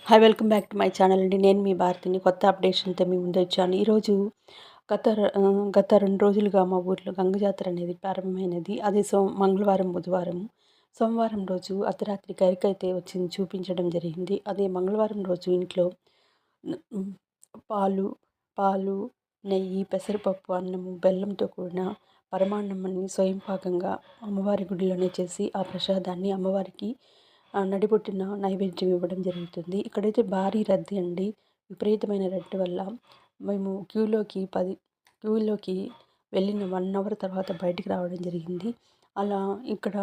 Hi welcome back to my channel అండి. నేను మీ భారతిని కొత్త అప్డేషన్తో మీ ముందు వచ్చాను. ఈరోజు గత 2 రోజులుగా మా ఊర్లో గంగ జాతర అనేది ప్రారంభమైనది. అది మంగళవారం, బుధవారం. సోమవారం రోజు అర్ధరాత్రి గరికైతే వచ్చింది చూపించడం జరిగింది. అదే మంగళవారం రోజు ఇంట్లో హ్మ్, పాలు పాలు, నెయ్యి, పెసరపప్పు, అన్నము, బెల్లంతో కూడిన పరమాన్నమని స్వయంపాకంగా అమ్మవారి గుడిలోనే చేసి ఆ ప్రసాదాన్ని అమ్మవారికి నడిబొట్టున నైవేద్యం ఇవ్వడం జరుగుతుంది. ఇక్కడైతే భారీ రద్దీ అండి. విపరీతమైన రద్దీ వల్ల మేము క్యూలోకి వెళ్ళిన 1 అవర్ తర్వాత బయటికి రావడం జరిగింది. అలా ఇక్కడ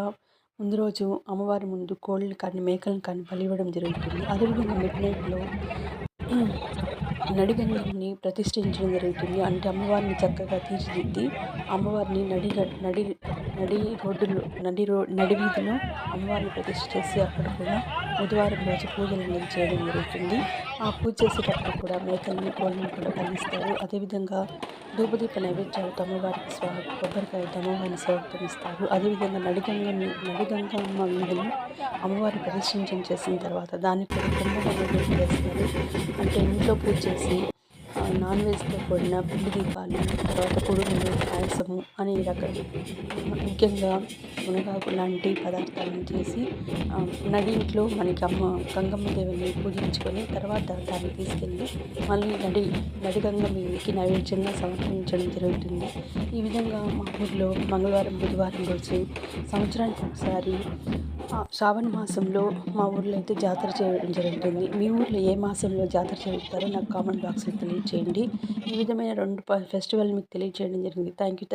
ముందు రోజు అమ్మవారి ముందు కోళ్ళని కానీ, మేకలను కానీ బలి ఇవ్వడం జరుగుతుంది. అదేవిధంగా మిడ్‌నైట్‌లో నడిగంగని ప్రతిష్ఠించడం జరుగుతుంది. అంటే అమ్మవారిని చక్కగా తీర్చిదిద్ది అమ్మవారిని నడి నడి రోడ్డులో నడి వీధిలో అమ్మవారిని ప్రతిష్ఠ చేసి అక్కడ కూడా బుధవారం రోజు పూజలు అనేది చేయడం జరుగుతుంది. ఆ పూజ చేసేటప్పుడు కూడా మేకల్ని, కోళ్ళని కూడా బలిస్తారు. అదేవిధంగా ధూపదీప నైవేద్యాలతో అమ్మవారికి కొబ్బరికాయతో అమ్మవారిని సమర్పణిస్తారు. అదేవిధంగా నడిగంగమ్మ వీధిని అమ్మవారిని ప్రతిష్ఠించడం చేసిన తర్వాత దానికి కూడా కుంభం అనేది వేస్తారు. అంటే ఇంట్లో పూజ చేసి నాన్ వెజ్తో కూడిన పిండి దీపాలు, తర్వాత కుడుములు, పాయసము అనే రకాలు ముఖ్యంగా మునగాకు లాంటి పదార్థాలను చేసి ఇంట్లో మనకి గంగమ్మ దేవిని పూజించుకొని తర్వాత దాన్ని తీసుకెళ్ళి మళ్ళీ నడిగంగమ్మకి నైవేద్యంగా సమర్పించడం జరుగుతుంది. ఈ విధంగా మా ఊర్లో మంగళవారం, బుధవారం రోజు సంవత్సరానికి ఒకసారి శ్రావణ మాసంలో మా ఊర్లో అయితే జాతర చేయడం జరుగుతుంది. మీ ఊర్లో ఏ మాసంలో జాతర చేస్తారో నాకు కామెంట్ బాక్స్లో తెలియజేయండి. ఈ విధమైన 2 ఫెస్టివల్ మీకు తెలియజేయడం జరిగింది. Thank you.